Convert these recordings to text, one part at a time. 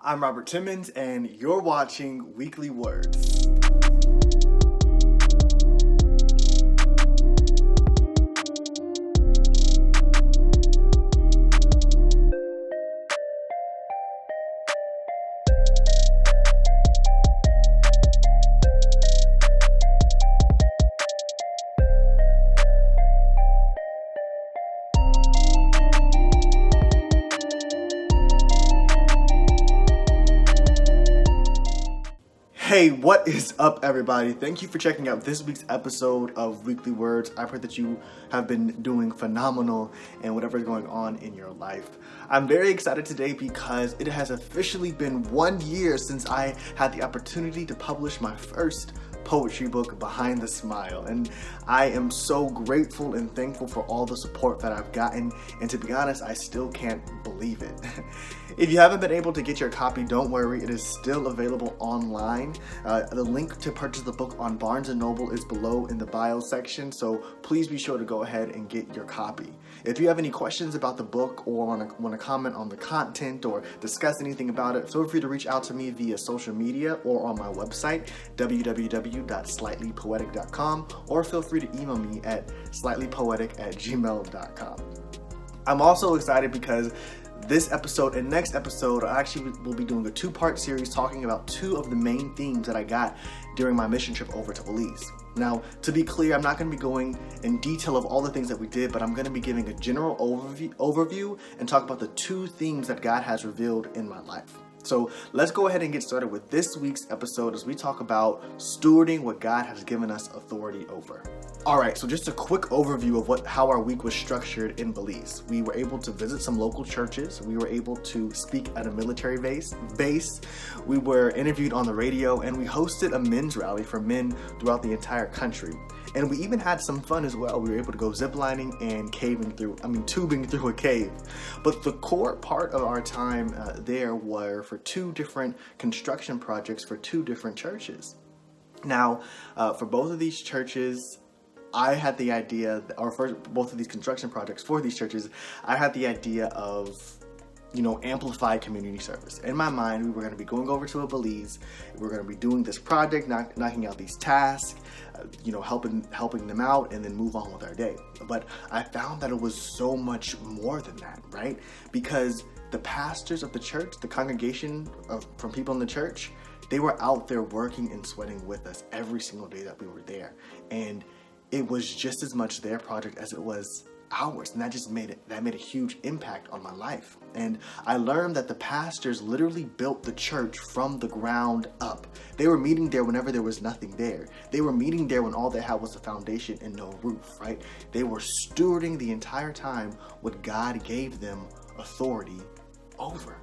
I'm Robert Timmons, and you're watching Weekly Words. Hey, what is up, everybody? Thank you for checking out this week's episode of Weekly Words. I've heard that you have been doing phenomenal and whatever is going on in your life. I'm very excited today because it has officially been 1 year since I had the opportunity to publish my first poetry book, Behind the Smile, and I am so grateful and thankful for all the support that I've gotten, and to be honest, I still can't believe it. If you haven't been able to get your copy, don't worry, it is still available online. The link to purchase the book on Barnes & Noble is below in the bio section, so please be sure to go ahead and get your copy. If you have any questions about the book or want to comment on the content or discuss anything about it, feel free to reach out to me via social media or on my website, www.slightlypoetic.com, or feel free to email me at slightlypoetic@gmail.com. I'm also excited because this episode and next episode, I actually will be doing a two-part series talking about two of the main themes that I got during my mission trip over to Belize. Now, to be clear, I'm not going to be going in detail of all the things that we did, but I'm going to be giving a general overview and talk about the two themes that God has revealed in my life. So let's go ahead and get started with this week's episode as we talk about stewarding what God has given us authority over. Alright, so just a quick overview of how our week was structured in Belize. We were able to visit some local churches. We were able to speak at a military base. We were interviewed on the radio, and we hosted a men's rally for men throughout the entire country. And we even had some fun as well. We were able to go ziplining and tubing through a cave. But the core part of our time there were for two different construction projects for two different churches. Now, for both of these churches, I had the idea, or for both of these construction projects for these churches, I had the idea of, amplified community service. In my mind, we were going to be going over to a Belize. We were going to be doing this project, knocking out these tasks, helping them out, and then move on with our day. But I found that it was so much more than that, right? Because the pastors of the church, the congregation from people in the church, they were out there working and sweating with us every single day that we were there. And it was just as much their project as it was ours, and that made a huge impact on my life. And I learned that the pastors literally built the church from the ground up. They were meeting there whenever there was nothing there. They were meeting there when all they had was a foundation and no roof, right? They were stewarding the entire time what God gave them authority over.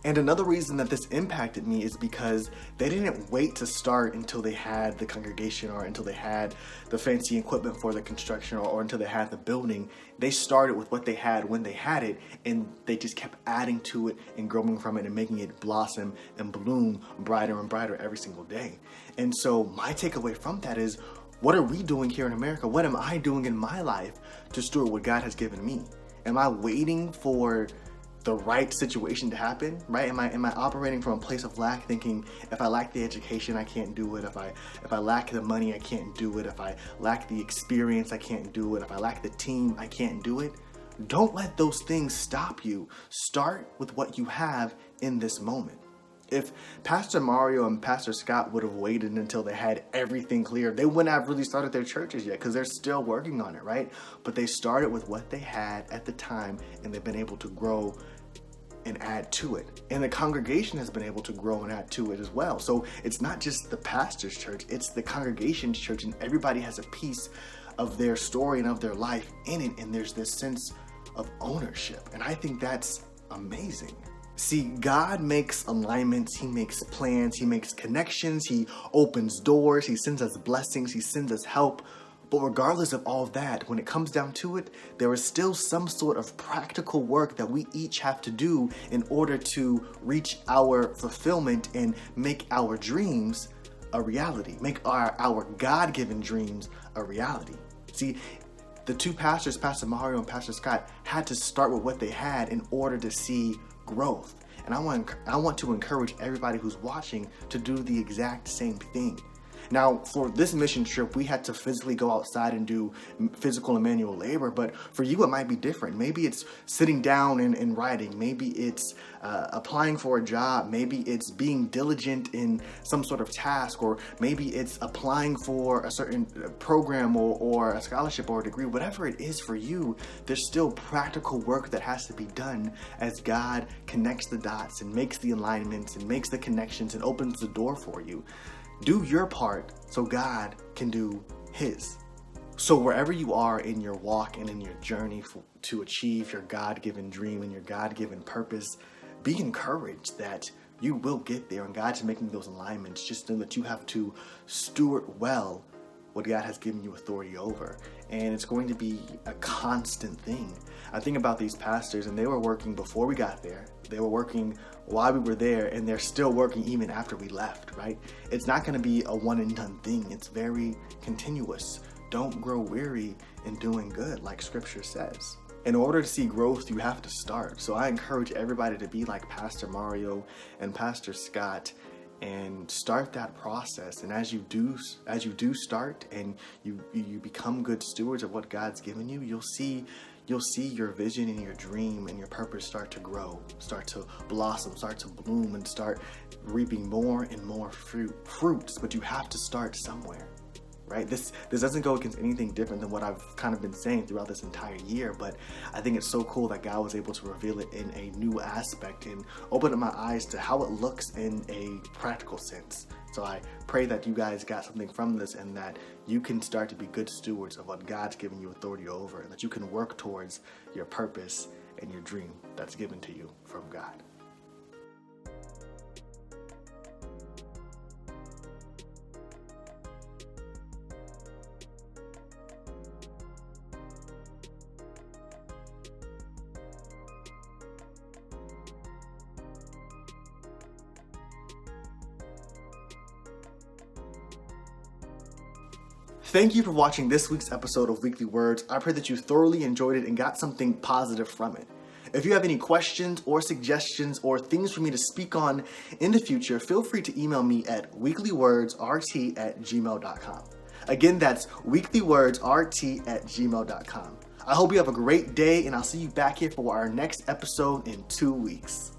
And another reason that this impacted me is because they didn't wait to start until they had the congregation or until they had the fancy equipment for the construction or until they had the building. They started with what they had when they had it, and they just kept adding to it and growing from it and making it blossom and bloom brighter and brighter every single day. And so my takeaway from that is, what are we doing here in America? What am I doing in my life to steward what God has given me? Am I waiting for the right situation to happen, right? Am I operating from a place of lack, thinking if I lack the education, I can't do it. If I lack the money, I can't do it. If I lack the experience, I can't do it. If I lack the team, I can't do it. Don't let those things stop you. Start with what you have in this moment. If Pastor Mario and Pastor Scott would have waited until they had everything clear, they wouldn't have really started their churches yet, because they're still working on it, right? But they started with what they had at the time, and they've been able to grow and add to it. And the congregation has been able to grow and add to it as well. So it's not just the pastor's church, it's the congregation's church, and everybody has a piece of their story and of their life in it, and there's this sense of ownership. And I think that's amazing. See, God makes alignments, He makes plans, He makes connections, He opens doors, He sends us blessings, He sends us help. But regardless of all of that, when it comes down to it, there is still some sort of practical work that we each have to do in order to reach our fulfillment and make our dreams a reality, make our God-given dreams a reality. See, the two pastors, Pastor Mario and Pastor Scott, had to start with what they had in order to see growth. And I want to encourage everybody who's watching to do the exact same thing. Now, for this mission trip, we had to physically go outside and do physical and manual labor, but for you, it might be different. Maybe it's sitting down and writing. Maybe it's applying for a job. Maybe it's being diligent in some sort of task, or maybe it's applying for a certain program or a scholarship or a degree. Whatever it is for you, there's still practical work that has to be done as God connects the dots and makes the alignments and makes the connections and opens the door for you. Do your part so God can do his. So wherever you are in your walk and in your journey to achieve your God-given dream and your God-given purpose, be encouraged that you will get there, and God's making those alignments. Just know that you have to steward well what God has given you authority over. And it's going to be a constant thing. I think about these pastors, and they were working before we got there. They were working while we were there, and they're still working even after we left, right? It's not going to be a one and done thing. It's very continuous. Don't grow weary in doing good, like scripture says. In order to see growth, you have to start. So I encourage everybody to be like Pastor Mario and Pastor Scott and start that process. And as you do start and you become good stewards of what God's given you, you'll see your vision and your dream and your purpose start to grow, start to blossom, start to bloom, and start reaping more and more fruits. But you have to start somewhere, right? This doesn't go against anything different than what I've kind of been saying throughout this entire year, but I think it's so cool that God was able to reveal it in a new aspect and open up my eyes to how it looks in a practical sense. So I pray that you guys got something from this, and that you can start to be good stewards of what God's given you authority over, and that you can work towards your purpose and your dream that's given to you from God. Thank you for watching this week's episode of Weekly Words. I pray that you thoroughly enjoyed it and got something positive from it. If you have any questions or suggestions or things for me to speak on in the future, feel free to email me at weeklywordsrt@gmail.com. Again, that's weeklywordsrt@gmail.com. I hope you have a great day, and I'll see you back here for our next episode in 2 weeks.